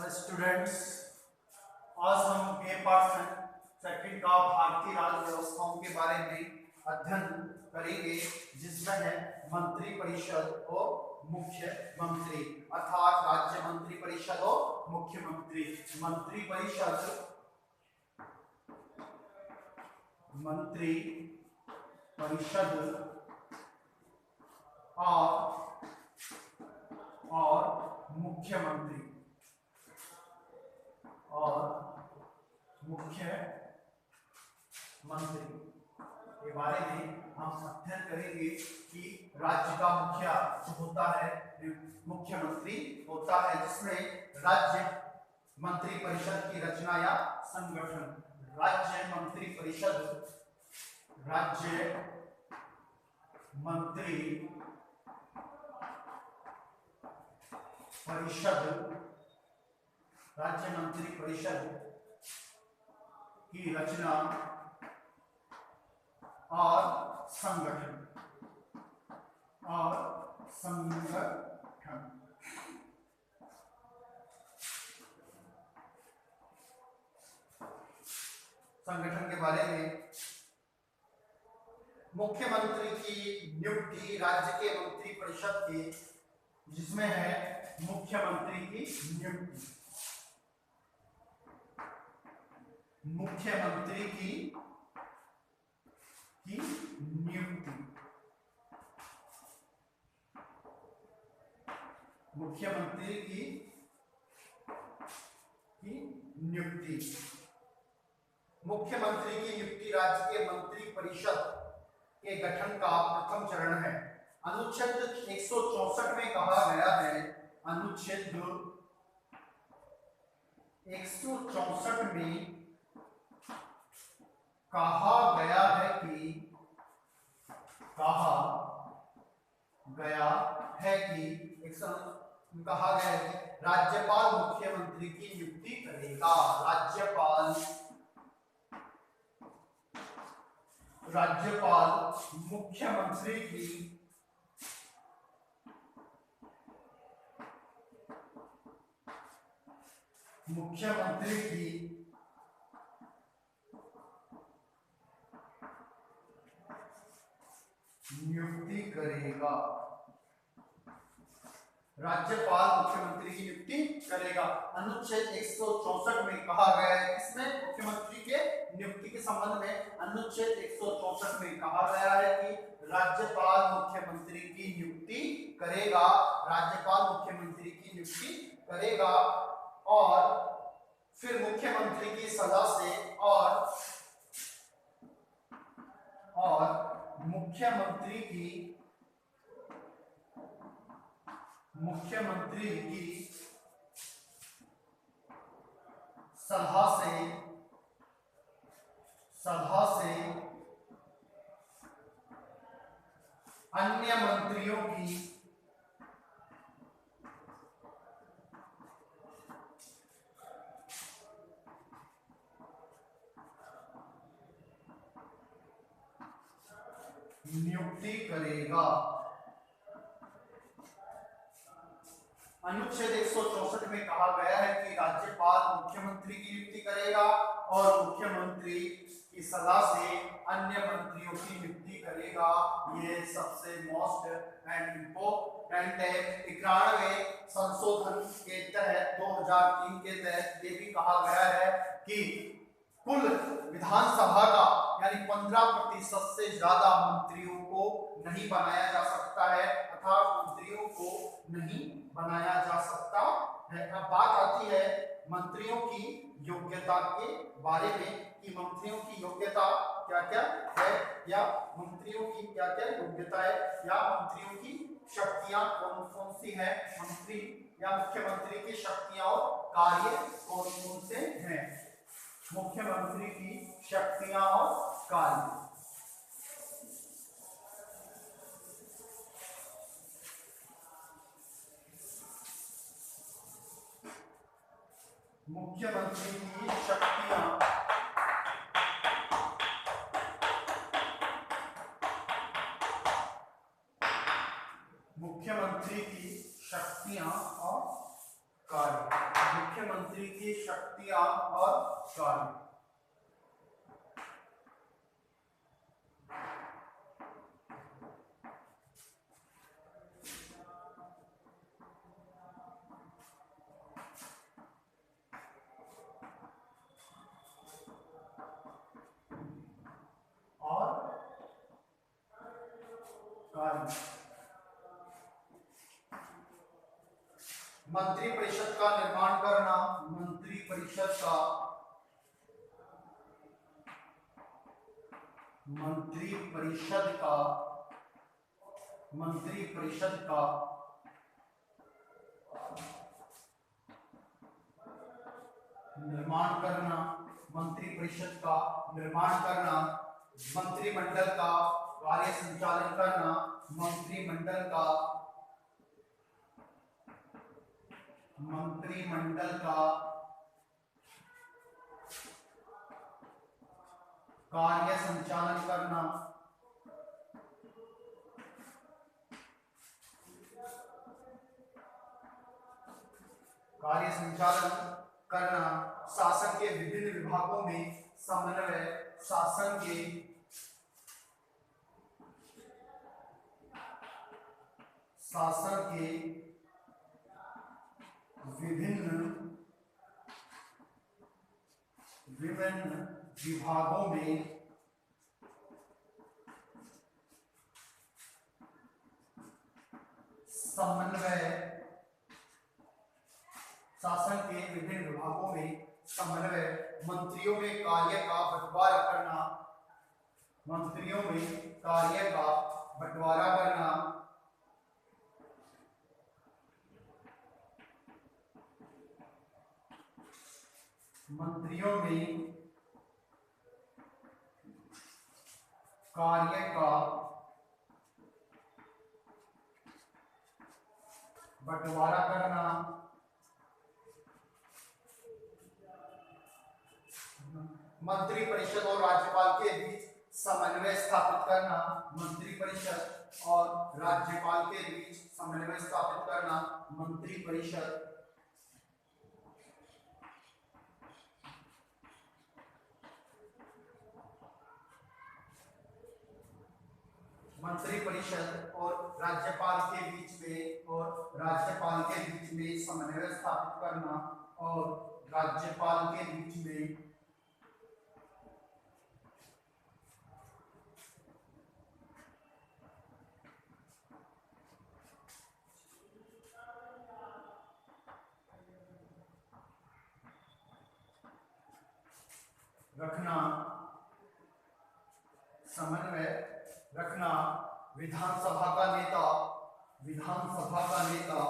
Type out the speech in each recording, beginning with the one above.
Students, आज हम पे पर्सन सेकंड का भारतीय राज्य व्यवस्थाओं के बारे में अध्ययन करेंगे, जिसमें है मंत्री परिषद और मुख्यमंत्री, अर्थात राज्य मंत्री परिषद और मुख्यमंत्री। मंत्री परिषद और मुख्यमंत्री के बारे में हम अध्ययन करेंगे कि राज्य का मुखिया जो होता है मुख्यमंत्री होता है, जिसमें राज्य मंत्री परिषद की रचना या संगठन। राज्य मंत्री परिषद की रचना और संगठन के बारे में। मुख्यमंत्री की नियुक्ति राज्य के मंत्री परिषद की, जिसमें है मुख्यमंत्री की नियुक्ति। मुख्यमंत्री की नियुक्ति राज्य के मंत्री परिषद के गठन का प्रथम चरण है। अनुच्छेद 164 में कहा गया है, अनुच्छेद 164 में कहा गया है कि राज्यपाल मुख्यमंत्री की नियुक्ति करेगा। राज्यपाल मुख्यमंत्री की नियुक्ति करेगा। राज्यपाल मुख्यमंत्री की नियुक्ति करेगा। अनुच्छेद 164 में कहा गया है, इसमें मुख्यमंत्री के नियुक्ति के संबंध में अनुच्छेद 164 में कहा गया है कि राज्यपाल मुख्यमंत्री की नियुक्ति करेगा। राज्यपाल मुख्यमंत्री की नियुक्ति करेगा और फिर मुख्यमंत्री की सलाह से और मुख्यमंत्री की सलाह से अन्य मंत्रियों की नियुक्ति करेगा। अनुच्छेद 164 में कहा गया है कि राज्यपाल मुख्यमंत्री की नियुक्ति करेगा और मुख्यमंत्री की सलाह से अन्य मंत्रियों की नियुक्ति करेगा। ये सबसे मोस्ट एंड इम्पोर्टेंट है। 91वें संशोधन के तहत 2003 के तहत ये भी कहा गया है कि कुल विधानसभा का यानी 15% से ज्यादा मंत्रियों को नहीं बनाया जा सकता है, अर्थात मंत्रियों को नहीं बनाया जा सकता है। अब बात आती है मंत्रियों की योग्यता के बारे में कि मंत्रियों की योग्यता क्या-क्या है या मंत्रियों की क्या-क्या योग्यता है या मंत्रियों की शक्तियां कौन-कौन सी हैं। मंत्री या मुख्यमंत्री की शक्तियां और कार्य कौन-कौन से हैं। मुख्यमंत्री की शक्तियां और कार्य। मुख्यमंत्री की शक्तियां मुख्यमंत्री की शक्तियां और कार्य। मुख्यमंत्री की शक्तियां और कार्य। मंत्रिपरिषद का निर्माण करना, मंत्रिपरिषद का निर्माण करना, मंत्रिमंडल का कार्य संचालन करना, मंत्रिमंडल का कार्य संचालन करना, शासन के विभिन्न विभागों में समन्वय, शासन के विभिन्न विभागों में समन्वय, मंत्रियों में कार्य का बंटवारा करना, मंत्रियों में कार्य का बंटवारा करना, मंत्रिपरिषद और राज्यपाल के बीच समन्वय स्थापित करना, मंत्रिपरिषद और राज्यपाल के बीच समन्वय स्थापित करना, मंत्रिपरिषद और राज्यपाल के बीच में समन्वय स्थापित करना और राज्यपाल के बीच में समन्वय रखना। विधानसभा का नेता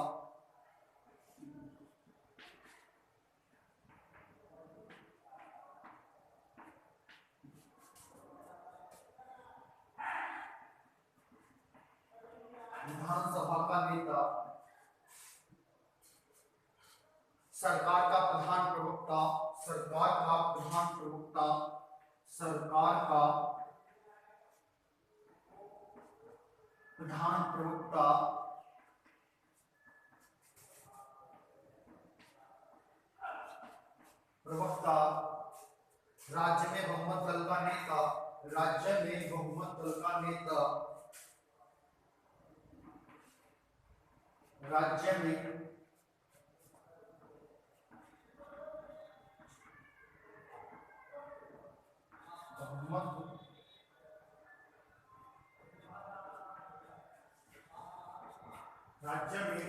सरकार का प्रधान प्रवक्ता, राज्य में बहुमत दल का नेता,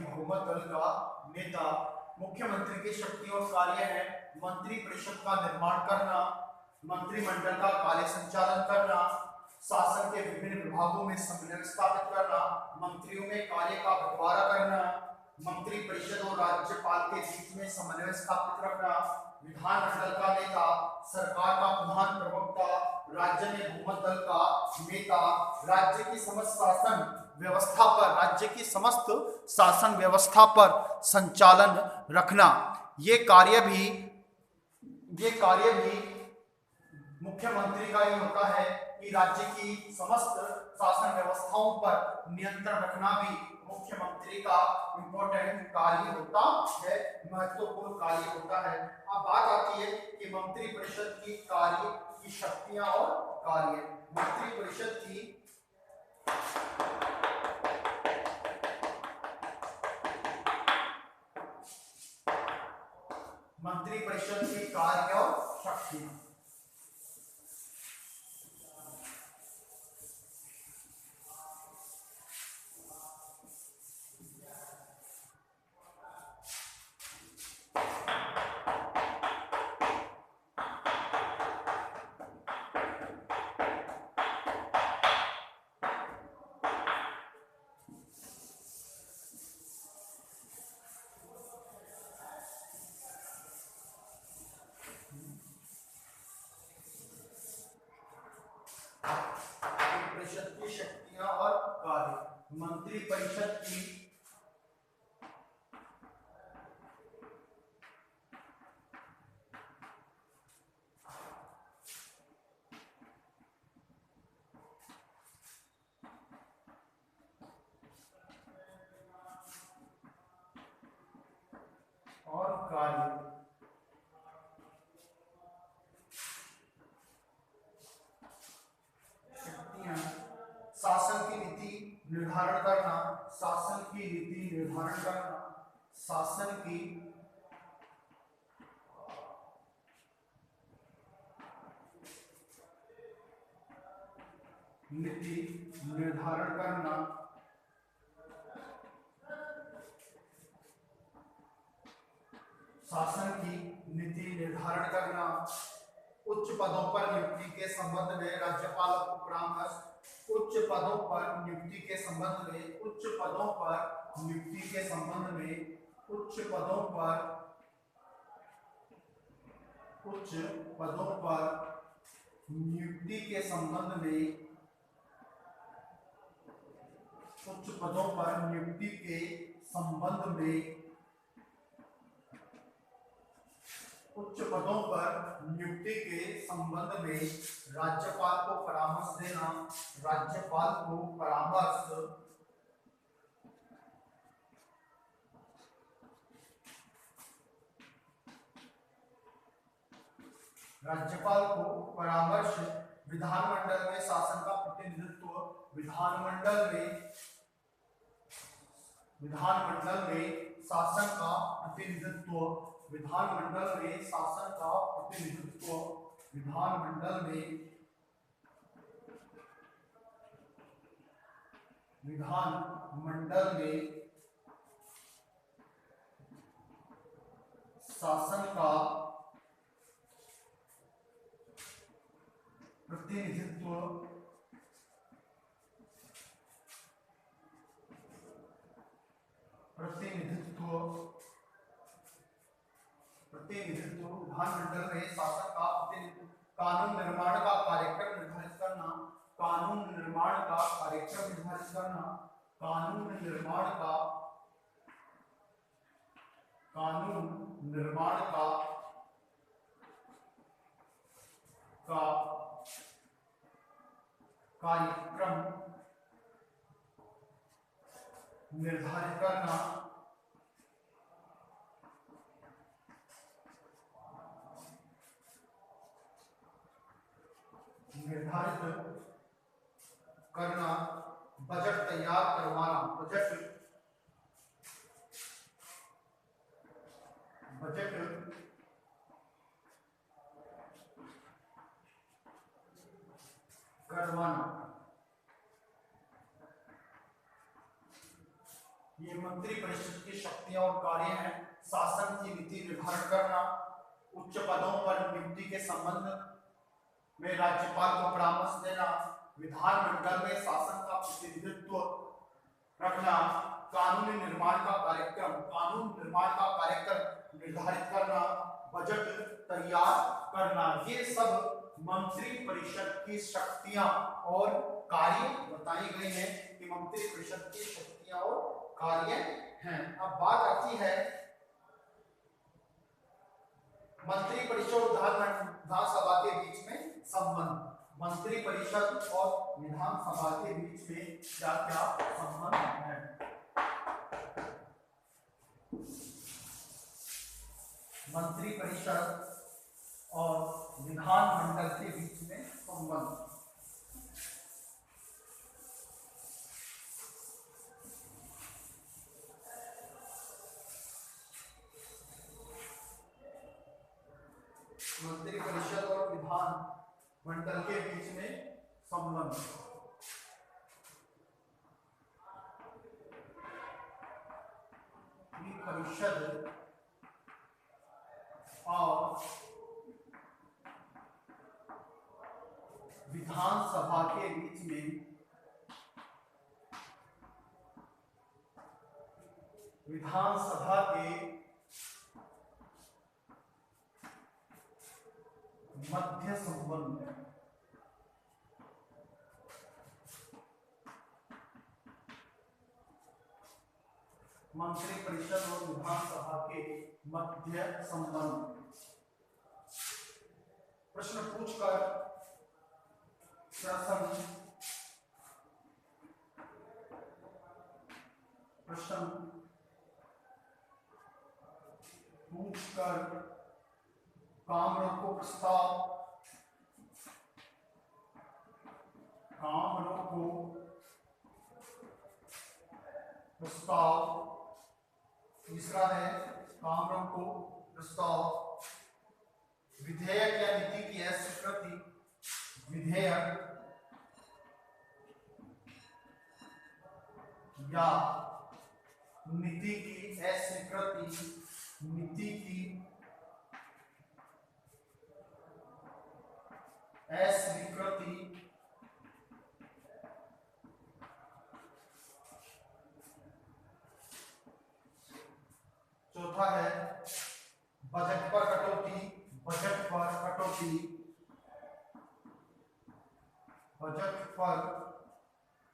बहुमत दल का नेता। मुख्यमंत्री की शक्ति और कार्य है मंत्रिपरिषद का निर्माण करना, मंत्रिमंडल का कार्य संचालन करना, शासन के विभिन्न विभागों में समन्वय स्थापित करना, मंत्रियों में कार्य का बंटवारा करना, मंत्रिपरिषद और राज्यपाल के बीच में समन्वय स्थापित रखना, विधानमंडल का नेता, सरकार का प्रधान प्रवक्ता, राज्य में बहुमत दल का नेता, राज्य की समस्त शासन व्यवस्था पर संचालन रखना। ये कार्य भी मुख्यमंत्री का ही होता है। कि राज्य की समस्त शासन व्यवस्थाओं पर नियंत्रण रखना भी मुख्यमंत्री का इम्पोर्टेंट कार्य होता है, महत्वपूर्ण कार्य होता है। अब बात आती है कि मंत्रिपरिषद की कार्य की शक्तियां और कार्य। मंत्रिपरिषद की कार्य और शक्तियां। परिषद की शक्तियां और कार्य। मंत्रिपरिषद की और कार्य। शक्तियां शासन की नीति निर्धारण करना, शासन की नीति निर्धारण करना, शासन की नीति निर्धारण करना, शासन की नीति निर्धारण करना, उच्च पदों पर नियुक्ति के संबंध में राज्यपाल को परामर्श, उच्च पदों पर नियुक्ति के संबंध में, उच्च पदों पर नियुक्ति के संबंध में, उच्च पदों पर, उच्च पदों पर नियुक्ति के संबंध में, उच्च पदों पर नियुक्ति के संबंध में, उच्च पदों पर नियुक्ति के संबंध में राज्यपाल को परामर्श देना, राज्यपाल को परामर्श, राज्यपाल को परामर्श, विधानमंडल में शासन का प्रतिनिधित्व, विधानमंडल में, विधानमंडल में शासन का प्रतिनिधित्व, विधानमंडल में शासन का प्रतिनिधित्व, विधानमंडल में, विधानमंडल में शासन का प्रतिनिधित्व, प्रतिनिधित्व, प्रतिनिधित्व, विधानमंडल में शासन का प्रतिनिधित्व, कानून निर्माण का कार्यक्रम निर्धारित करना, कानून निर्माण का कार्यक्रम निर्धारित करना, कानून निर्माण का, कानून निर्माण का कार्यक्रम निर्धारित करना, निर्धारित करना, बजट तैयार करवाना, बजट करवाना। ये मंत्रिपरिषद की शक्तियां और कार्य हैं। शासन की नीति निर्धारण करना, उच्च पदों पर नियुक्ति के संबंध में राज्यपाल को परामर्श देना, विधानमंडल में शासन का प्रतिनिधित्व रखना, कानून निर्माण का कार्यक्रम, कानून निर्माण का कार्यक्रम निर्धारित करना, बजट तैयार करना, ये सब मंत्रिपरिषद की शक्तियां और कार्य बताई गई हैं कि मंत्रिपरिषद की शक्तियां और कार्य हैं। अब बात आती है मंत्रिपरिषद और विधानसभा के बीच में संबंध। मंत्री परिषद और विधानसभा के बीच में क्या क्या संबंध है? मंत्री परिषद और विधानमंडल के बीच में संबंध। मंत्री परिषद और विधानमंडल के बीच में संबंध। परिषद और विधानसभा के बीच में विधानसभा के मध्य संबंध है। मंत्री परिषद और विधानसभा के मध्य संबंध। प्रश्न पूछकर प्रश्न पूछकर काम रोको प्रस्ताव, काम रोको प्रस्ताव। तीसरा है काम रोको प्रस्ताव। विधेयक या नीति की अस्वीकृति, विधेयक या नीति की अस्वीकृति, नीति की अस्वीकृति। चौथा है बजट पर कटौती, बजट पर कटौती, बजट पर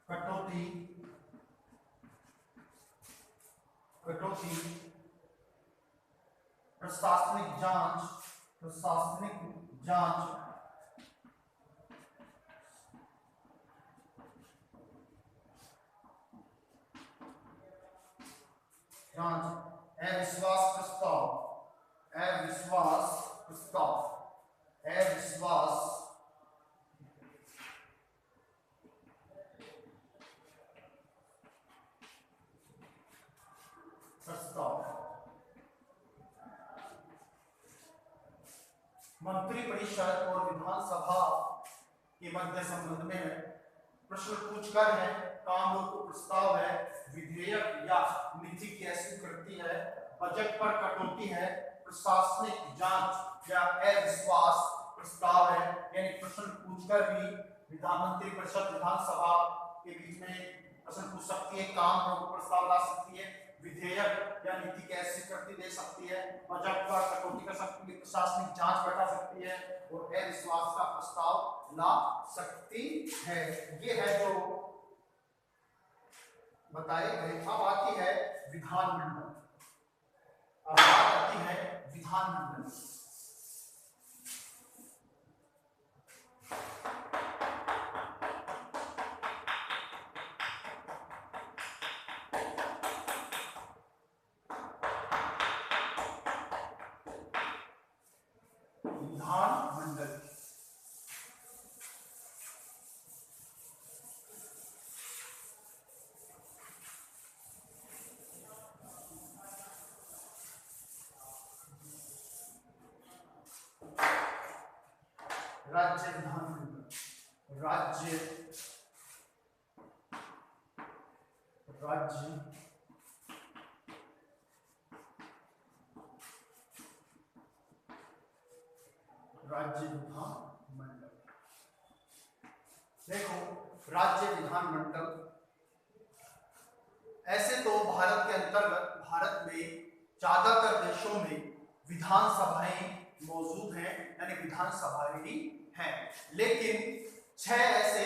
कटौती, कटौती। प्रशासनिक जांच, प्रशासनिक जांच। जांच। अविश्वास प्रस्ताव, अविश्वास प्रस्ताव, अविश्वास प्रस्ताव। मंत्री परिषद और विधानसभा के मध्य संबंध में प्रश्न पूछकर है, काम रोको प्रस्ताव है, विधेयक या नीति की अस्वीकृति है, बजट पर कटौती है, प्रशासनिक जांच या अविश्वास प्रस्ताव है। यानी प्रश्न पूछकर भी विधानमंत्री परिषद विधानसभा के बीच में प्रश्न पूछ सकती है, काम रोको प्रस्ताव ला सकती है, विधेयक या नीति की अस्वीकृति दे सकती है, बजट पर कटौती कर सकती है, प्रशासनिक जांच बैठा सकती है और अविश्वास का प्रस्ताव ला सकती है। ये है जो बताए गए। अब आती है विधानमंडल, अब बात आती है विधानमंडल। विधानमंडल राज्य विधानमंडल, राज्य राज्य राज्य विधानमंडल। देखो, राज्य विधानमंडल ऐसे तो भारत के अंतर्गत भारत में ज्यादातर देशों में विधानसभाएं मौजूद हैं, यानी विधानसभाएं ही हैं, लेकिन 6 ऐसे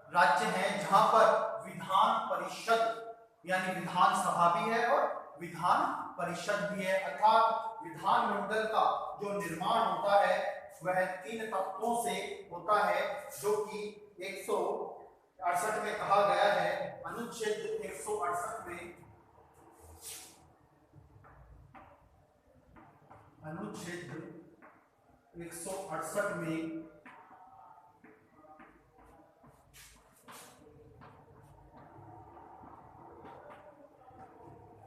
राज्य हैं जहां पर विधान परिषद यानी विधानसभा भी है और विधान परिषद भी है, अर्थात विधानमंडल का जो निर्माण होता है वह 3 तत्वों से होता है, जो कि 168 में कहा गया है। अनुच्छेद 168 में, अनुच्छेद 168 में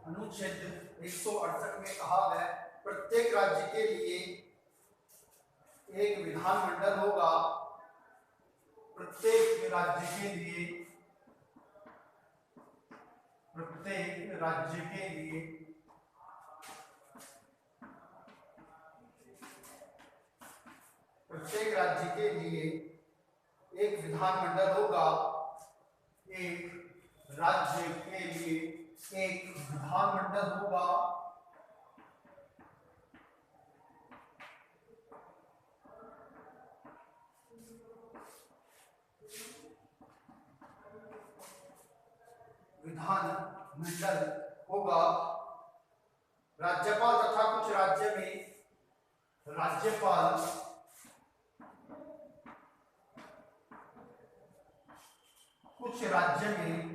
अनुच्छेद 168 में कहा गया प्रत्येक राज्य के लिए एक विधानमंडल होगा। प्रत्येक राज्य के लिए, प्रत्येक राज्य के लिए प्रत्येक राज्य के लिए एक विधानमंडल होगा। एक राज्य के लिए एक विधानमंडल होगा। विधानमंडल होगा। राज्यपाल तथा कुछ राज्य में राज्यपाल कुछ राज्य में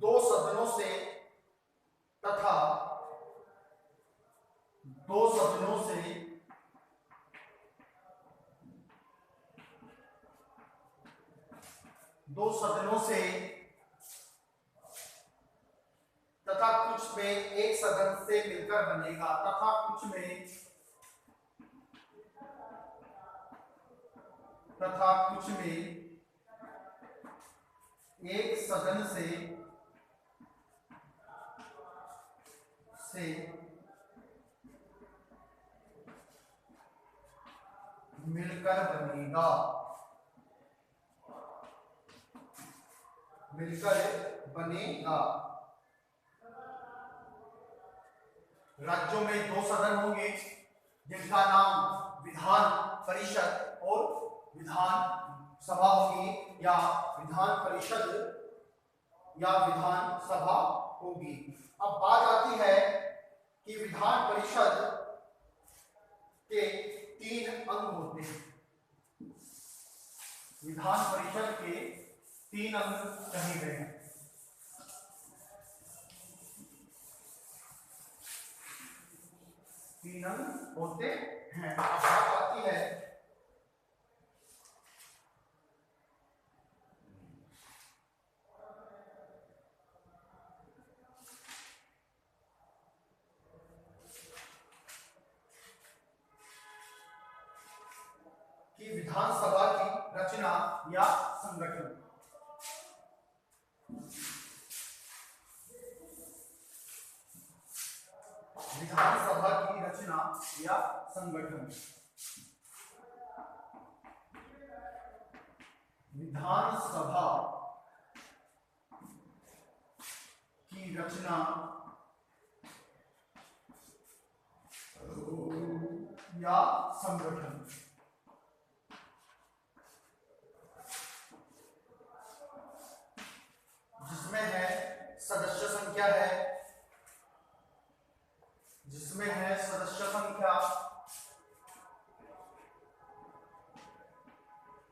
दो सदनों से तथा दो सदनों से तथा कुछ में एक सदन से मिलकर बनेगा। तथा कुछ में एक सदन से मिलकर बनेगा। राज्यों में दो सदन होंगे, जिनका नाम विधान परिषद और विधान सभा होगी, या विधान परिषद या विधान सभा होगी। अब बात आती है कि विधान परिषद के 3 अंग होते हैं। विधान परिषद के 3 अंग कहे गए हैं। तीन अंग होते हैं। अब बात आती है कि विधानसभा की रचना या संगठन। विधानसभा की रचना या संगठन। विधानसभा की रचना या संगठन। जिसमें है सदस्य संख्या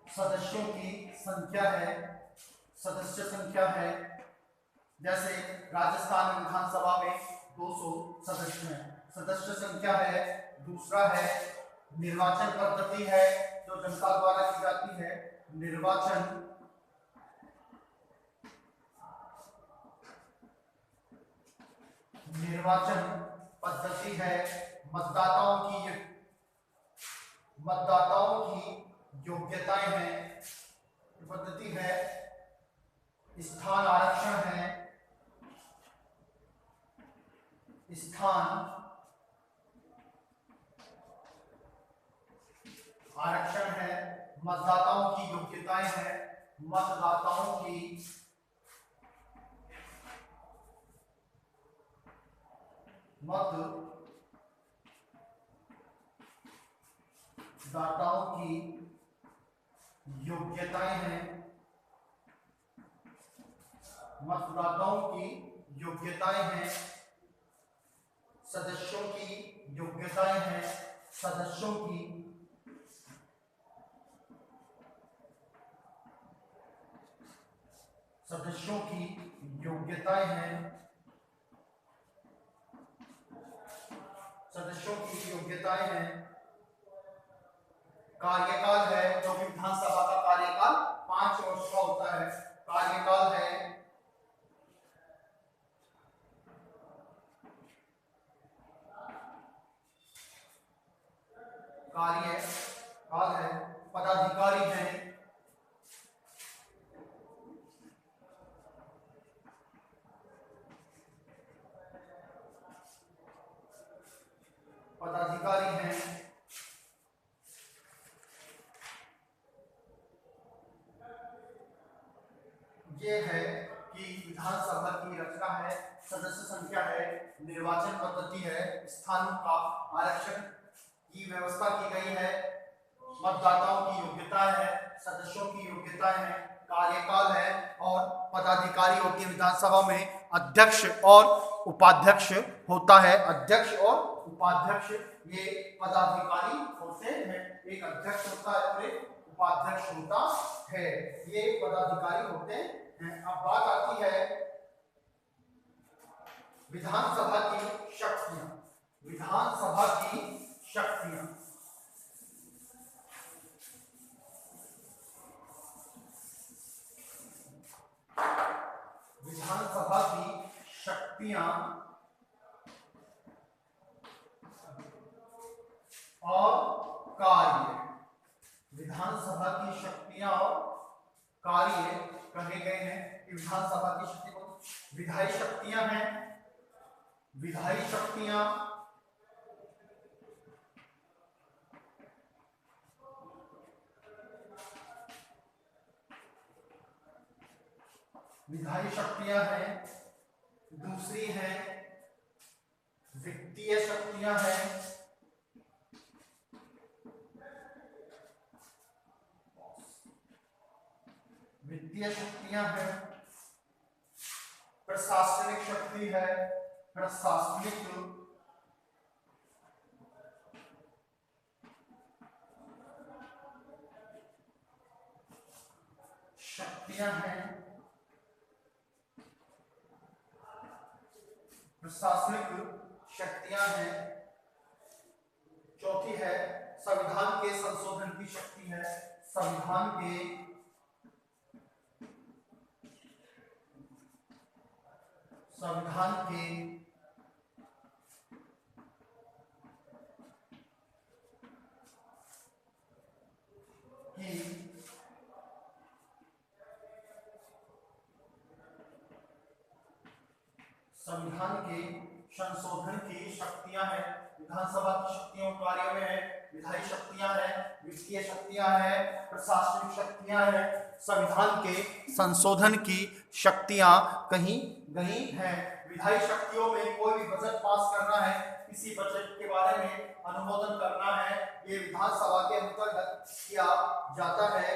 सदस्यों की संख्या है, सदस्य संख्या है। जैसे राजस्थान विधानसभा में 200 सदस्य हैं, सदस्य संख्या है। दूसरा है निर्वाचन पद्धति है, जो जनता द्वारा की जाती है। निर्वाचन पद्धति है। मतदाताओं की योग्यताएं हैं, पद्धति है। स्थान आरक्षण है, मतदाताओं की योग्यताएं हैं। मतदाताओं की योग्यताएं हैं। मतदाताओं की योग्यताएं हैं। सदस्यों की योग्यताएं हैं, सदस्यों की योग्यताएं हैं, सदस्यों की योग्यताएं हैं, कार्यकाल है, जो कि विधानसभा का कार्यकाल 5 वर्ष का होता है, कार्यकाल है, कार्यकाल है, पदाधिकारी हैं, पदाधिकारी हैं, ये है कि विधानसभा की रचना है, सदस्य संख्या है, निर्वाचन पद्धति है, स्थानों का आरक्षण की व्यवस्था की गई है, मतदाताओं की योग्यता है, सदस्यों की योग्यता है, कार्यकाल है और पदाधिकारी होती है। विधानसभा में अध्यक्ष और उपाध्यक्ष होता है, अध्यक्ष और उपाध्यक्ष ये पदाधिकारी होते हैं। एक अध्यक्ष होता है और एक उपाध्यक्ष होता है, ये पदाधिकारी होते हैं। अब बात आती है विधानसभा की शक्तियां, विधानसभा की शक्तियां, विधानसभा की शक्तियां और कार्य, विधानसभा की शक्तियां और कार्य कहे गए हैं कि विधानसभा की शक्ति को विधायी शक्तियां हैं, विधायी शक्तियां, विधायी शक्तियां हैं, दूसरी है वित्तीय शक्तियां हैं, वित्तीय शक्तियां हैं, प्रशासनिक शक्ति है, प्रशासनिक शक्तियां हैं, प्रशासनिक शक्तियां हैं, चौथी है संविधान के संशोधन की शक्ति है, संविधान के संविधान के संशोधन की शक्तियां हैं। विधानसभा की शक्तियों कार्य में है, विधायी शक्तियां हैं, वित्तीय शक्तियां हैं, प्रशासनिक शक्तियां हैं, संविधान के संशोधन की शक्तियां कहीं गई हैं। विधायी शक्तियों में कोई भी बजट पास करना है, किसी बजट के बारे में अनुमोदन करना है, ये विधानसभा के अंतर्गत किया जाता है।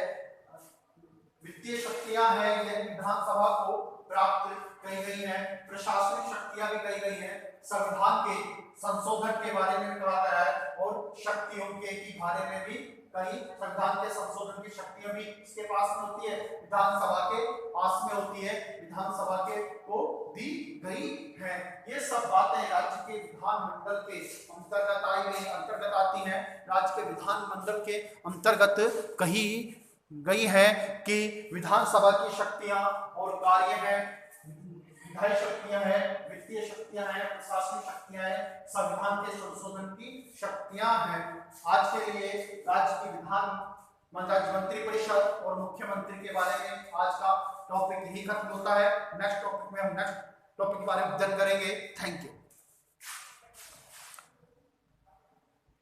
वित्तीय शक्तियां हैं, ये विधानसभा को प्राप्त कही गई है। प्रशासनिक शक्तियां भी कही गई है, संविधान के संशोधन के बारे में कहा गया है और शक्तियों के बारे में भी कहीं संविधान के संशोधन की शक्तियां भी इसके पास में होती है, विधानसभा के पास में होती है, विधानसभा के को दी गई है। ये सब बातें राज्य के विधानमंडल के अंतर्गत आती हैं, राज्य के विधानमंडल के अंतर्गत कही गई है कि विधानसभा की शक्तियां और कार्य हैं, विधायी शक्तियां हैं, वित्तीय शक्तियां हैं, प्रशासनिक शक्तियां हैं, संविधान के संशोधन की शक्तियां हैं। आज के लिए राज्य की मंत्रिपरिषद और मुख्यमंत्री के बारे में आज का टॉपिक यही खत्म होता है। नेक्स्ट टॉपिक में हम नेक्स्ट टॉपिक के बारे में अध्ययन करेंगे। Thank you.